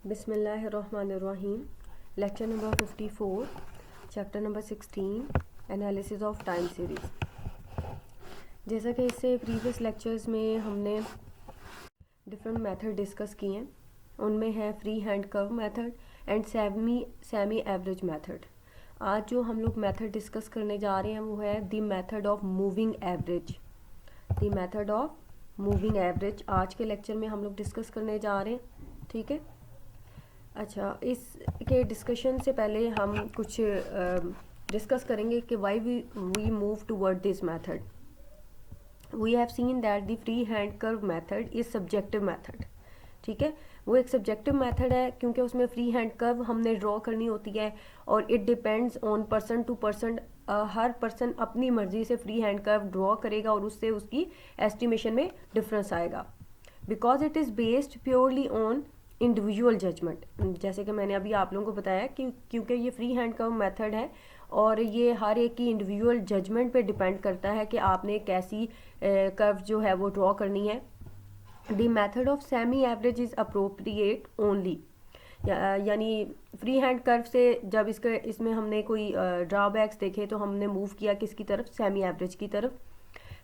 बिस्मिल्लाहिर्रहमानिर्रहीम। Lecture number 54, chapter number 16, analysis of time series. जैसा कि इससे प्रीवियस लेक्चर्स में हमने डिफरेंट मेथड डिस्कस किए हैं, उनमें है free hand curve method and semi average method. आज जो हम लोग मेथड डिस्कस करने जा रहे हैं वो है the method of moving average. The method of moving average आज के लेक्चर में हम लोग डिस्कस करने जा रहे हैं, ठीक है। अच्छा, इसके डिस्कशन से पहले हम कुछ डिस्कस करेंगे कि why we move toward this method. We have seen that the free hand curve method is subjective method, ठीक है। वो एक सब्जेक्टिव मेथड है क्योंकि उसमें फ्री हैंड कर्व हमने ड्रॉ करनी होती है और it depends on person to person. हर पर्सन अपनी मर्जी से फ्री हैंड कर्व ड्रॉ करेगा और उससे उसकी एस्टिमेशन में डिफरेंस आएगा, because it is based purely on individual judgement. जैसे कि मैंने अभी आप लोगों को बताया कि क्योंकि ये फ्री हैंड कर्व मेथड है और ये हर एक की इंडिविजुअल जजमेंट पे डिपेंड करता है कि आपने कैसी कर्व जो है वो ड्रॉ करनी है। The method of semi average is appropriate only, यानी फ्री हैंड कर्व से जब इसमें हमने कोई ड्रॉबैक्स देखे तो हमने मूव किया किसकी तरफ, सेमी एवरेज की तरफ।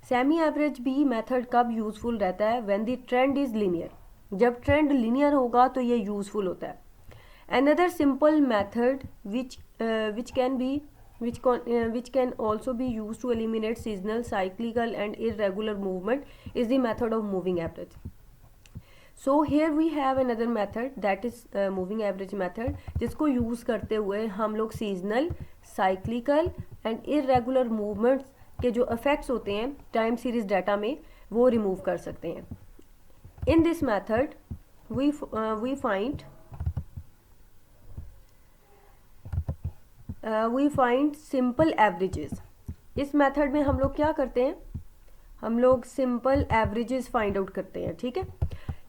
सेमी एवरेज भी मेथड कब यूज़फुल रहता है, when the trend is linear. जब ट्रेंड लीनियर होगा तो ये यूज़फुल होता है। Another simple method which can also be used to eliminate seasonal, cyclical and irregular movement is the method of moving average. So here we have another method that is moving average method, जिसको use करते हुए हम लोग seasonal, cyclical and irregular movements के जो effects होते हैं time series data में वो रिमूव कर सकते हैं। In this method we find simple averages। इस मेथड में हम लोग क्या करते हैं, हम लोग सिंपल एवरेजेस फाइंड आउट करते हैं, ठीक है।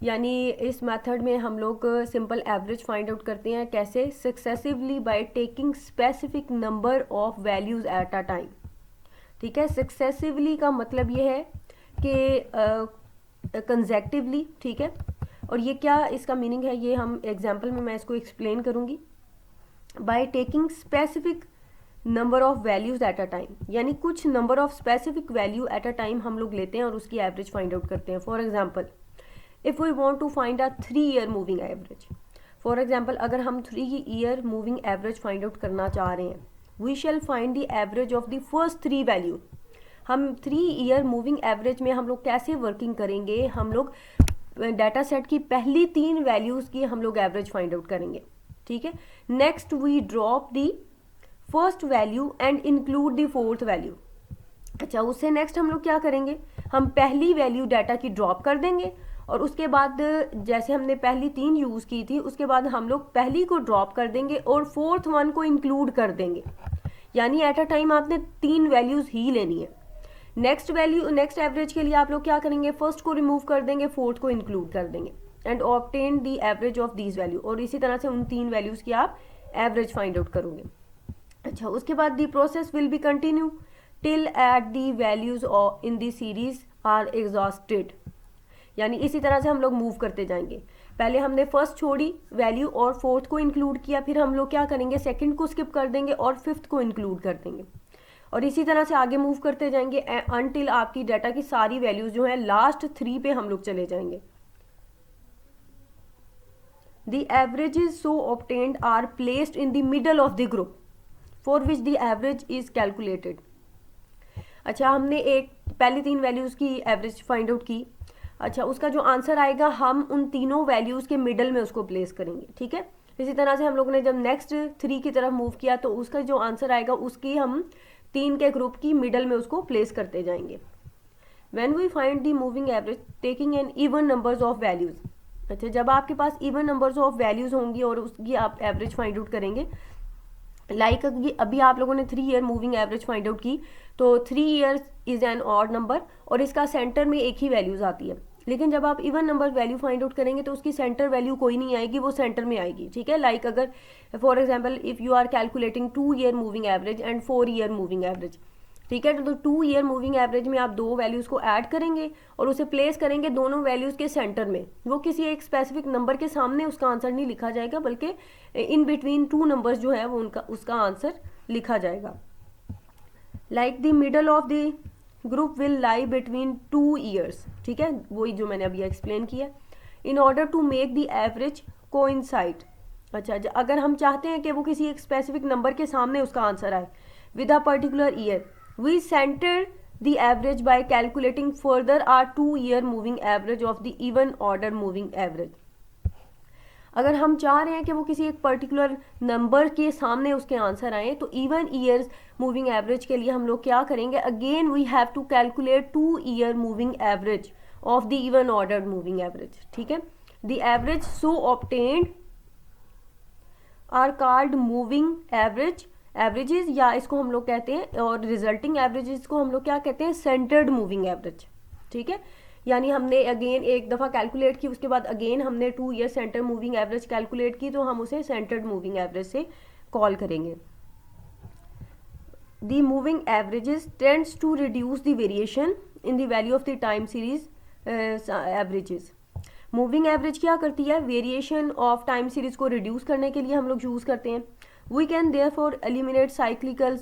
यानी इस मेथड में हम लोग सिंपल एवरेज फाइंड आउट करते हैं कैसे, successively by taking specific number of values at a time, ठीक है। सक्सेसिवली का मतलब ये है कि कंसेक्टिवली, ठीक है। और ये क्या इसका मीनिंग है ये हम एग्जाम्पल में मैं इसको एक्सप्लेन करूंगी। By taking specific number of values at a time, यानी कुछ number of specific value at a time हम लोग लेते हैं और उसकी एवरेज फाइंड आउट करते हैं। For example if we want to find a 3 year moving average, for example अगर हम 3 year moving average find out करना चाह रहे हैं, we shall find the average of the first 3 value. हम 3 ईयर मूविंग एवरेज में हम लोग कैसे वर्किंग करेंगे, हम लोग डाटा सेट की पहली 3 वैल्यूज़ की हम लोग एवरेज फाइंड आउट करेंगे, ठीक है। Next we drop the first value and include the fourth value. अच्छा, उससे नेक्स्ट हम लोग क्या करेंगे, हम पहली वैल्यू डाटा की ड्रॉप कर देंगे और उसके बाद जैसे हमने पहली 3 यूज़ की थी उसके बाद हम लोग पहली को ड्रॉप कर देंगे और फोर्थ वन को इंक्लूड कर देंगे। यानी एट अ टाइम आपने 3 वैल्यूज़ ही लेनी है। नेक्स्ट एवरेज के लिए आप लोग क्या करेंगे, फर्स्ट को रिमूव कर देंगे, फोर्थ को इंक्लूड कर देंगे and obtain the average of these value. और इसी तरह से उन 3 वैल्यूज़ की आप एवरेज फाइंड आउट करोगे। अच्छा, उसके बाद the process will be continue till at the values in the series are exhausted. यानी इसी तरह से हम लोग मूव करते जाएंगे। पहले हमने फर्स्ट छोड़ी वैल्यू और फोर्थ को इंक्लूड किया, फिर हम लोग क्या करेंगे, सेकंड को स्किप कर देंगे और फिफ्थ को इंक्लूड कर देंगे और इसी तरह से आगे मूव करते जाएंगे अनटिल आपकी डाटा की सारी वैल्यूज जो है लास्ट 3 पे हम लोग चले जाएंगे। The averages so obtained are placed in the middle of the group for which the average is calculated. अच्छा, हमने एक पहली 3 वैल्यूज की एवरेज फाइंड आउट की। अच्छा, उसका जो आंसर आएगा हम उन तीनों वैल्यूज के मिडल में उसको प्लेस करेंगे, ठीक है। इसी तरह से हम लोगों ने जब नेक्स्ट 3 की तरफ मूव किया तो उसका जो आंसर आएगा उसकी हम 3 के ग्रुप की मिडल में उसको प्लेस करते जाएंगे। When we find the moving average taking an even numbers of values. अच्छा, जब आपके पास इवन नंबर्स ऑफ वैल्यूज होंगी और उसकी आप एवरेज फाइंड आउट करेंगे, लाइक अभी आप लोगों ने 3 year moving average find out की तो 3 years is an odd number और इसका सेंटर में एक ही वैल्यूज आती है। लेकिन जब आप even number value find out करेंगे तो उसकी सेंटर वैल्यू कोई नहीं आएगी, वो सेंटर में आएगी, ठीक है। लाइक अगर for example if you are calculating 2 year moving average and 4 year moving average, ठीक है। तो 2 ईयर मूविंग एवरेज में आप दो वैल्यूज़ को ऐड करेंगे और उसे प्लेस करेंगे दोनों वैल्यूज़ के सेंटर में। वो किसी एक स्पेसिफिक नंबर के सामने उसका आंसर नहीं लिखा जाएगा, बल्कि इन बिटवीन 2 नंबर्स जो है वो उसका आंसर लिखा जाएगा। Like the middle of the group will lie between 2 years, ठीक है, वही जो मैंने अभी एक्सप्लेन किया। In order to make the average coincide, अच्छा, अगर हम चाहते हैं कि वो किसी एक स्पेसिफिक नंबर के सामने उसका आंसर आए with a particular year, we centre the average by calculating further are 2 year moving average of the even order moving average. अगर हम चाह रहे हैं कि वो किसी एक पर्टिकुलर नंबर के सामने उसके आंसर आए, तो इवन ईयर्स मूविंग एवरेज के लिए हम लोग क्या करेंगे, again we have to calculate 2 year moving average of the even order moving average, ठीक है। The average so obtained are called moving averages, या इसको हम लोग कहते हैं, और रिजल्टिंग एवरेजेस को हम लोग क्या कहते हैं, सेंटर्ड मूविंग एवरेज, ठीक है। यानी हमने अगेन एक दफ़ा कैलकुलेट की, उसके बाद अगेन हमने 2 year centre moving average calculate की, तो हम उसे सेंटर्ड मूविंग एवरेज से कॉल करेंगे। The moving averages tends to reduce the variation in the value of the time series averages. Moving average क्या करती है, वेरिएशन ऑफ टाइम सीरीज को रिड्यूस करने के लिए हम लोग यूज़ करते हैं। We can therefore eliminate cyclical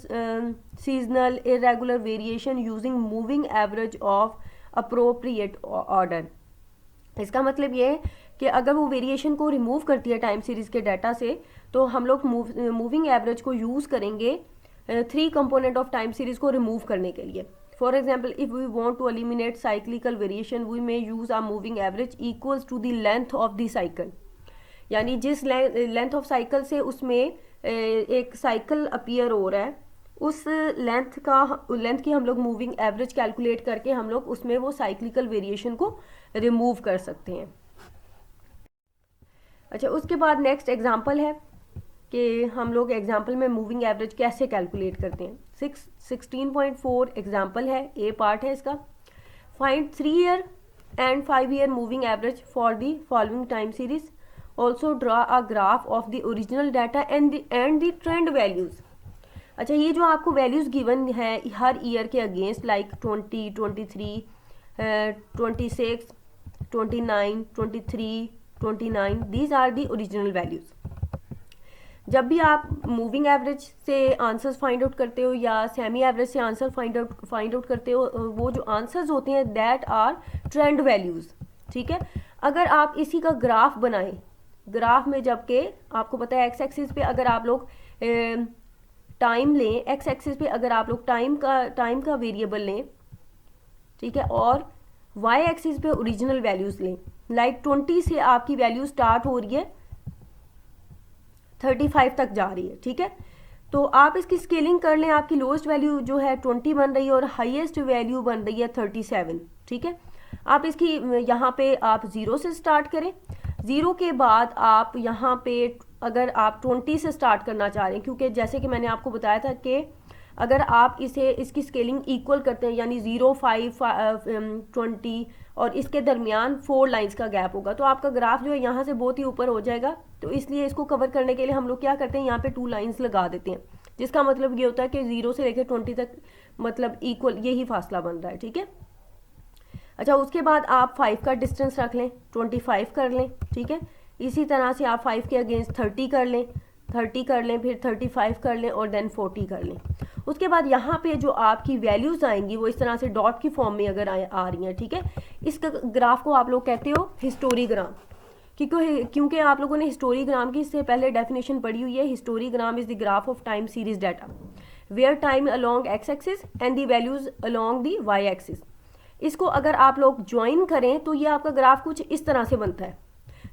seasonal irregular variation using moving average of appropriate order. इसका मतलब ये है कि अगर वो वेरिएशन को रिमूव करती है टाइम सीरीज के डाटा से, तो हम लोग मूविंग एवरेज को यूज़ करेंगे 3 कंपोनेंट ऑफ टाइम सीरीज को रिमूव करने के लिए। For example, if we want to eliminate cyclical variation, we may use a moving average equals to the length of the cycle। यानी जिस लेंथ ऑफ साइकिल से उसमें एक साइकिल अपीयर हो रहा है, उस लेंथ की हम लोग मूविंग एवरेज कैलकुलेट करके हम लोग उसमें वो साइक्लिकल वेरिएशन को रिमूव कर सकते हैं। अच्छा, उसके बाद नेक्स्ट एग्जांपल है कि हम लोग एग्जाम्पल में मूविंग एवरेज कैसे कैलकुलेट करते हैं। 16.4 एग्जाम्पल है, ए पार्ट है इसका। Find 3 year and 5 year moving average for the following time series. Also draw a graph of the original data and the trend values. अच्छा, ये जो आपको वैल्यूज गिवन है हर ईयर के against, like 20, 23, 26, 29, 23, 29, these are the original values. जब भी आप मूविंग एवरेज से आंसर्स फाइंड आउट करते हो या सेमी एवरेज से आंसर फाइंड आउट करते हो, वो जो आंसर्स होते हैं दैट आर ट्रेंड वैल्यूज, ठीक है। अगर आप इसी का ग्राफ बनाएं, ग्राफ में जबकि आपको पता है एक्स एक्सिस पे अगर आप लोग टाइम लें, एक्स एक्सिस पे अगर आप लोग टाइम का वेरिएबल लें, ठीक है, और वाई एक्सिस पे ओरिजिनल वैल्यूज लें, लाइक 20 से आपकी वैल्यू स्टार्ट हो रही है 35 तक जा रही है, ठीक है। तो आप इसकी स्केलिंग कर लें, आपकी लोएस्ट वैल्यू जो है 20 बन रही है और हाईएस्ट वैल्यू बन रही है 37, ठीक है। आप इसकी यहाँ पे आप 0 से स्टार्ट करें, 0 के बाद आप यहाँ पे अगर आप 20 से स्टार्ट करना चाह रहे हैं, क्योंकि जैसे कि मैंने आपको बताया था कि अगर आप इसकी स्केलिंग इक्वल करते हैं, यानी 0, 5, 20 और इसके दरमियान 4 लाइंस का गैप होगा, तो आपका ग्राफ जो है यहाँ से बहुत ही ऊपर हो जाएगा। तो इसलिए इसको कवर करने के लिए हम लोग क्या करते हैं, यहाँ पे 2 लाइंस लगा देते हैं, जिसका मतलब ये होता है कि 0 से लेकर 20 तक मतलब इक्वल यही फासला बन रहा है, ठीक है। अच्छा, उसके बाद आप 5 का डिस्टेंस रख लें, 25 कर लें, ठीक है। इसी तरह से आप 5 के अगेंस्ट 30 कर लें, 30 कर लें, फिर 35 कर लें और देन 40 कर लें। उसके बाद यहाँ पे जो आपकी वैल्यूज़ आएंगी वो इस तरह से डॉट की फॉर्म में अगर आ रही हैं, ठीक है। इसका ग्राफ को आप लोग कहते हो हिस्टोरीग्राम, क्योंकि आप लोगों ने हिस्टोरीग्राम की इससे पहले डेफिनेशन पढ़ी हुई है। Historigram is the graph of time series data where time along X axis and the values along the Y axis. इसको अगर आप लोग ज्वाइन करें तो ये आपका ग्राफ कुछ इस तरह से बनता है,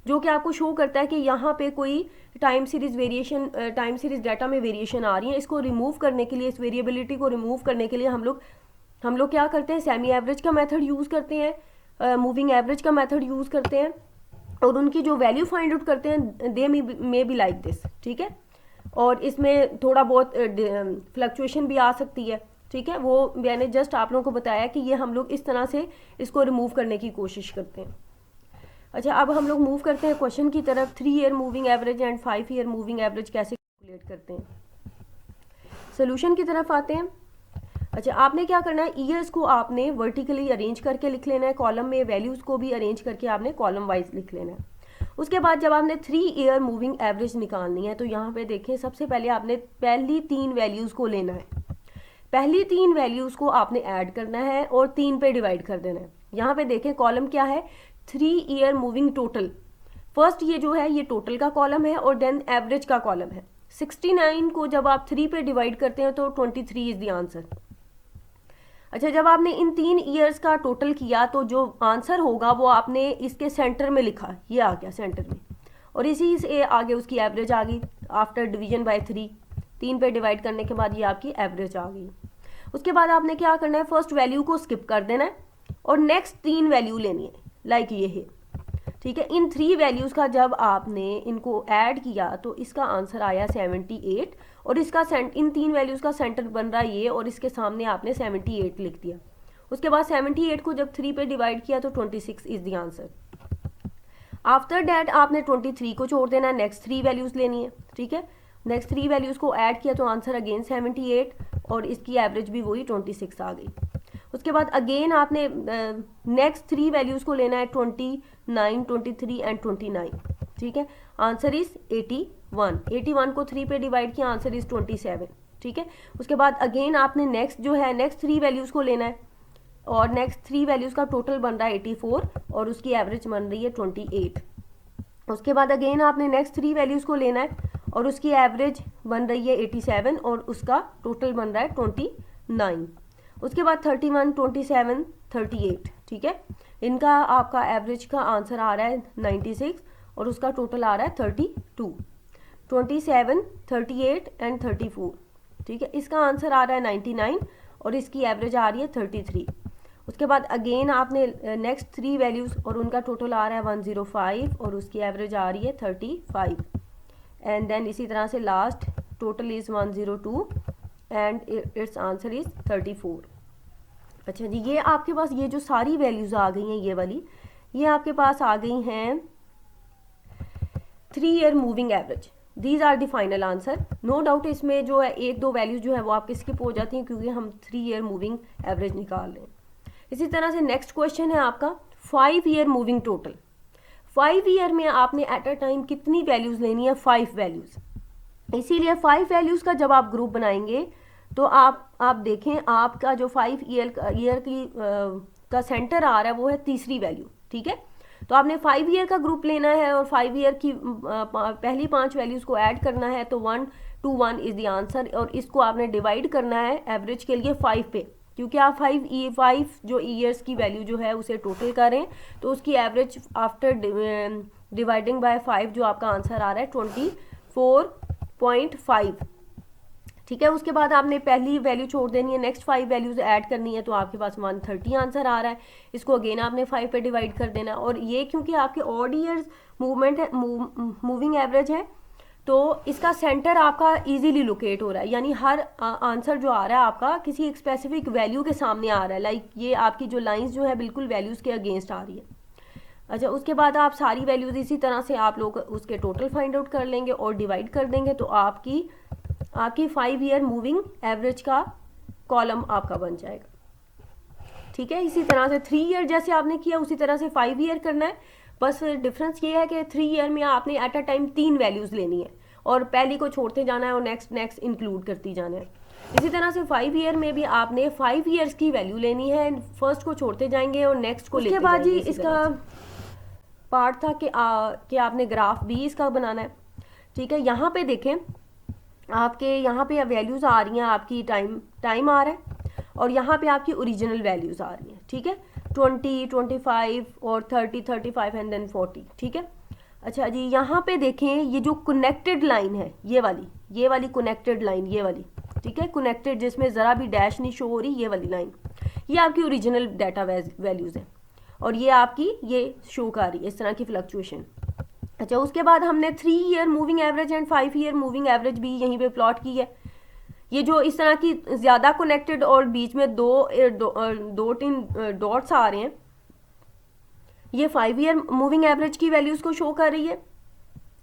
जो कि आपको शो करता है कि यहाँ पे कोई time series variation, time series data में वेरिएशन आ रही है। इसको रिमूव करने के लिए, इस वेरिएबिलिटी को रिमूव करने के लिए हम लोग क्या करते हैं, सेमी एवरेज का मेथड यूज़ करते हैं, मूविंग एवरेज का मेथड यूज़ करते हैं, और उनकी जो वैल्यू फाइंड आउट करते हैं दे मे बी लाइक दिस, ठीक है। और इसमें थोड़ा बहुत फ्लक्चुएशन भी आ सकती है, ठीक है। वो मैंने जस्ट आप लोगों को बताया कि ये हम लोग इस तरह से इसको रिमूव करने की कोशिश करते हैं। अच्छा, अब हम लोग मूव करते हैं क्वेश्चन की तरफ। 3 year moving average and 5 year moving average कैसे कैलकुलेट करते हैं, सोल्यूशन की तरफ आते हैं। अच्छा, आपने क्या करना है, ईयर्स को आपने वर्टिकली अरेंज करके लिख लेना है कॉलम में, वैल्यूज़ को भी अरेंज करके आपने कॉलम वाइज लिख लेना है। उसके बाद जब आपने 3 ईयर मूविंग एवरेज निकालनी है तो यहाँ पे देखें, सबसे पहले आपने पहली 3 वैल्यूज़ को लेना है, पहली 3 वैल्यूज़ को आपने ऐड करना है और 3 पे डिवाइड कर देना है। यहाँ पे देखें कॉलम क्या है, 3 ईयर मूविंग टोटल, फर्स्ट ये जो है ये टोटल का कॉलम है और देन एवरेज का कॉलम है। 69 को जब आप 3 पे डिवाइड करते हैं तो 23 इज द आंसर। अच्छा, जब आपने इन 3 ईयर्स का टोटल किया तो जो आंसर होगा वो आपने इसके सेंटर में लिखा, ये आ गया सेंटर में, और इसी से आगे उसकी एवरेज आ गई आफ्टर डिवीजन बाय 3 पे डिवाइड करने के बाद ये आपकी एवरेज आ गई। उसके बाद आपने क्या करना है, फर्स्ट वैल्यू को स्किप कर देना है और नेक्स्ट 3 वैल्यू लेनी है, लाइक ये है, ठीक है। इन 3 वैल्यूज़ का जब आपने इनको ऐड किया तो इसका आंसर आया 78, और इसका इन 3 वैल्यूज़ का सेंटर बन रहा है ये, और इसके सामने आपने 78 लिख दिया। उसके बाद 78 को जब 3 पे डिवाइड किया तो 26 is the answer. After that आपने 23 को छोड़ देना, नेक्स्ट 3 वैल्यूज़ लेनी है, ठीक है। नेक्स्ट 3 वैल्यूज़ को ऐड किया तो आंसर अगेन 78, और इसकी एवरेज भी वही 26 आ गई। उसके बाद अगेन आपने नेक्स्ट 3 वैल्यूज़ को लेना है, 29, 23 एंड 29, ठीक है। आंसर इज 81 को 3 पे डिवाइड किया, आंसर इज 27, ठीक है। उसके बाद अगेन आपने नेक्स्ट जो है नेक्स्ट 3 वैल्यूज़ को लेना है, और नेक्स्ट 3 वैल्यूज़ का टोटल बन रहा है 84 और उसकी एवरेज बन रही है 28। उसके बाद अगेन आपने नेक्स्ट 3 वैल्यूज़ को लेना है और उसकी एवरेज बन रही है 87 और उसका टोटल बन रहा है 29। उसके बाद 31, 27, 38, ठीक है। इनका आपका एवरेज का आंसर आ रहा है 96 और उसका टोटल आ रहा है 32। 27, 38 एंड 34, ठीक है। इसका आंसर आ रहा है 99 और इसकी एवरेज आ रही है 33। उसके बाद अगेन आपने नेक्स्ट 3 वैल्यूज़ और उनका टोटल आ रहा है 105 और उसकी एवरेज आ रही है 35, एंड देन इसी तरह से last total is 102 and it's answer is 34। अच्छा जी, ये आपके पास ये जो सारी वैल्यूज़ आ गई हैं ये वाली, ये आपके पास आ गई हैं 3 year moving average. These are the final answer. No doubt इसमें जो है 1-2 वैल्यूज जो है वो आपके स्किप हो जाती हैं क्योंकि हम 3 ईयर मूविंग एवरेज निकाल रहे हैं। इसी तरह से नेक्स्ट क्वेश्चन है आपका 5 ईयर मूविंग टोटल। 5 ईयर में आपने एट अ टाइम कितनी वैल्यूज़ लेनी है, 5 वैल्यूज़। इसीलिए 5 वैल्यूज़ का जब आप ग्रुप बनाएंगे तो आप देखें आपका जो 5 ईयर की का सेंटर आ रहा है वो है तीसरी वैल्यू, ठीक है। तो आपने 5 ईयर का ग्रुप लेना है और 5 ईयर की पहली 5 वैल्यूज़ को ऐड करना है तो 1 to 1 इज़ द आंसर, और इसको आपने डिवाइड करना है एवरेज के लिए 5 पे, क्योंकि आप 5 जो ईयर्स की वैल्यू जो है उसे टोटल करें तो उसकी एवरेज आफ्टर डिवाइडिंग बाय 5 जो आपका आंसर आ रहा है 24.5, ठीक है। उसके बाद आपने पहली वैल्यू छोड़ देनी है, नेक्स्ट 5 वैल्यूज ऐड करनी है तो आपके पास 130 आंसर आ रहा है। इसको अगेन आपने 5 पे डिवाइड कर देना, और ये क्योंकि आपके ऑड ईयर्स मूवमेंट है, मूविंग एवरेज है, तो इसका सेंटर आपका इजीली लोकेट हो रहा है, यानी हर आंसर जो आ रहा है आपका किसी एक स्पेसिफिक वैल्यू के सामने आ रहा है। लाइक ये आपकी जो लाइंस जो है बिल्कुल वैल्यूज़ के अगेंस्ट आ रही है। अच्छा, उसके बाद आप सारी वैल्यूज़ इसी तरह से आप लोग उसके टोटल फाइंड आउट कर लेंगे और डिवाइड कर देंगे तो आपकी 5 ईयर मूविंग एवरेज का कॉलम आपका बन जाएगा, ठीक है। इसी तरह से 3 ईयर जैसे आपने किया उसी तरह से 5 ईयर करना है, बस डिफरेंस ये है कि 3 ईयर में आपने एट अ टाइम 3 वैल्यूज़ लेनी है और पहली को छोड़ते जाना है और नेक्स्ट इंक्लूड करती जाना है। इसी तरह से 5 ईयर में भी आपने 5 ईयर्स की वैल्यू लेनी है, फर्स्ट को छोड़ते जाएंगे और नेक्स्ट को लेते जाएंगे। उसके बाद जी इसका पार्ट था कि आपने ग्राफ भी इसका बनाना है, ठीक है। यहाँ पे देखें आपके यहाँ पे वैल्यूज़ आ रही हैं, आपकी टाइम आ रहा है और यहाँ पे आपकी ओरिजिनल वैल्यूज़ आ रही हैं, ठीक है। 20, 25 और 30, 35 एंड देन 40, ठीक है। अच्छा जी, यहाँ पे देखें ये जो कनेक्टेड लाइन है ये वाली कनेक्टेड लाइन, ये वाली, ठीक है, कनेक्टेड जिसमें ज़रा भी डैश नहीं शो हो रही, ये वाली लाइन, ये आपकी ओरिजिनल डाटा वैल्यूज़ है और ये आपकी ये शो कर रही है इस तरह की फ्लक्चुएशन। अच्छा, उसके बाद हमने 3 year moving average and 5 year moving average भी यहीं पे प्लॉट की है। ये जो इस तरह की ज़्यादा कनेक्टेड और बीच में दो 3 डॉट्स आ रहे हैं, ये 5 ईयर मूविंग एवरेज की वैल्यूज़ को शो कर रही है।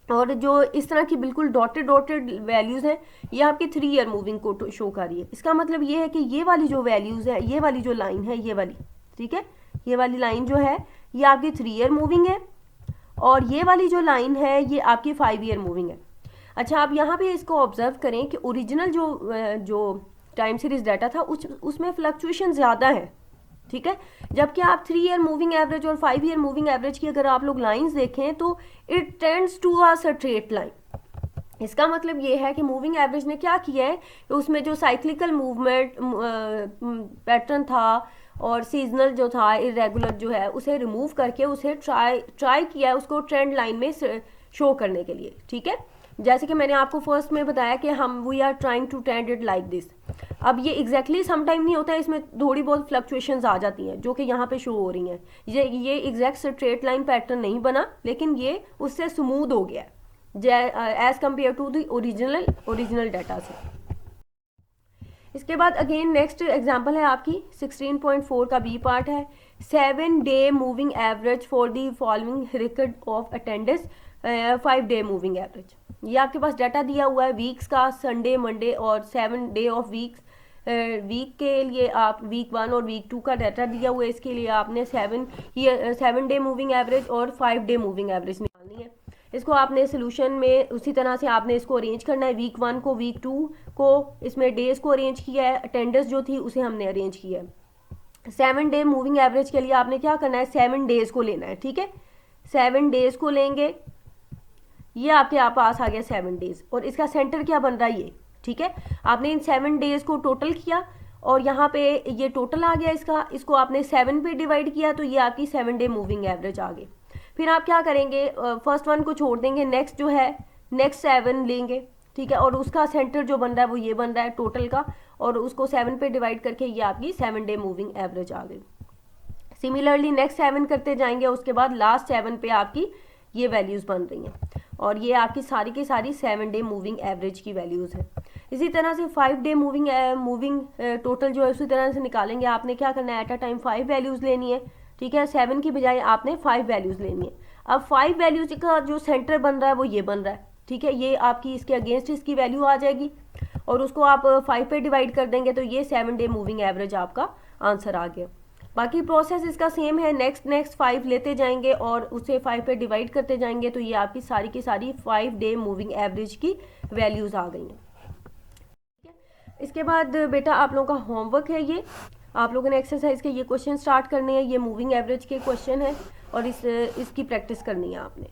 और जो इस तरह की बिल्कुल डॉटेड डॉटेड वैल्यूज़ हैं, ये आपकी 3 ईयर मूविंग को शो कर रही है। इसका मतलब ये है कि ये वाली जो वैल्यूज़ है, ये वाली जो लाइन है, ये वाली, ठीक है, ये वाली लाइन जो है ये आपकी 3 ईयर मूविंग है, और ये वाली जो लाइन है ये आपकी 5 ईयर मूविंग है। अच्छा, आप यहाँ पे इसको ऑब्जर्व करें कि ओरिजिनल जो टाइम सीरीज डाटा था उसमें फ्लक्चुएशन ज़्यादा है, ठीक है, जबकि आप 3 ईयर मूविंग एवरेज और 5 ईयर मूविंग एवरेज की अगर आप लोग लाइंस देखें तो it tends to a straight line. इसका मतलब ये है कि मूविंग एवरेज ने क्या किया है कि उसमें जो साइक्लिकल मूवमेंट पैटर्न था और सीजनल जो था, इरेगुलर जो है, उसे रिमूव करके उसे ट्राई किया है उसको ट्रेंड लाइन में शो करने के लिए, ठीक है। जैसे कि मैंने आपको फर्स्ट में बताया कि we are trying to trend it like this. अब ये एग्जैक्टली समटाइम नहीं होता है, इसमें थोड़ी बहुत फ्लक्चुएशंस आ जाती हैं जो कि यहाँ पे शो हो रही हैं। ये एग्जैक्ट स्ट्रेट लाइन पैटर्न नहीं बना, लेकिन ये उससे स्मूथ हो गया as compare to the original data से। इसके बाद अगेन नेक्स्ट एग्जांपल है आपकी 16.4 का बी पार्ट है, 7 day moving average for the following record of attendance 5 day moving average. ये आपके पास डाटा दिया हुआ है वीक्स का, संडे, मंडे और 7 डे ऑफ वीक्स। वीक के लिए आप वीक 1 और वीक 2 का डाटा दिया हुआ है, इसके लिए आपने 7 डे मूविंग एवरेज और 5 डे मूविंग एवरेज निकालनी है। इसको आपने सोल्यूशन में उसी तरह से आपने इसको अरेंज करना है, वीक 1 को, वीक 2 को, इसमें डेज को अरेंज किया है, अटेंडेंस जो थी उसे हमने अरेंज किया है। 7 डे मूविंग एवरेज के लिए आपने क्या करना है, 7 डेज को लेना है, ठीक है, 7 डेज को लेंगे। ये आपके पास आ गया 7 डेज, और इसका सेंटर क्या बन रहा है ये, ठीक है। आपने इन 7 डेज को टोटल किया और यहाँ पे ये टोटल आ गया इसको आपने 7 पे डिवाइड किया, तो ये आपकी 7 डे मूविंग एवरेज आ गई। फिर आप क्या करेंगे, फर्स्ट वन को छोड़ देंगे, नेक्स्ट जो है नेक्स्ट 7 लेंगे, ठीक है, और उसका सेंटर जो बन रहा है वो ये बन रहा है टोटल का, और उसको 7 पे डिवाइड करके ये आपकी 7 डे मूविंग एवरेज आ गई। सिमिलरली नेक्स्ट 7 करते जाएंगे, उसके बाद लास्ट 7 पे आपकी ये वैल्यूज़ बन रही हैं, और ये आपकी सारी की सारी 7 डे मूविंग एवरेज की वैल्यूज़ है। इसी तरह से 5 डे मूविंग टोटल जो है उसी तरह से निकालेंगे। आपने क्या करना है, एट अ टाइम 5 वैल्यूज़ लेनी है, ठीक है, 7 की बजाय आपने 5 वैल्यूज़ लेनी है। अब 5 वैल्यूज़ का जो सेंटर बन रहा है वो ये बन रहा है, ठीक है, ये आपकी इसके अगेंस्ट इसकी वैल्यू आ जाएगी, और उसको आप 5 पे डिवाइड कर देंगे, तो ये 7 डे मूविंग एवरेज आपका आंसर आ गया। बाकी प्रोसेस इसका सेम है, नेक्स्ट 5 लेते जाएंगे और उसे 5 पे डिवाइड करते जाएंगे, तो ये आपकी सारी की सारी 5 डे मूविंग एवरेज की वैल्यूज़ आ गई हैं। इसके बाद बेटा आप लोगों का होमवर्क है, ये आप लोगों ने एक्सरसाइज के ये क्वेश्चन स्टार्ट करने हैं, ये मूविंग एवरेज के क्वेश्चन है, और इसकी प्रैक्टिस करनी है आपने।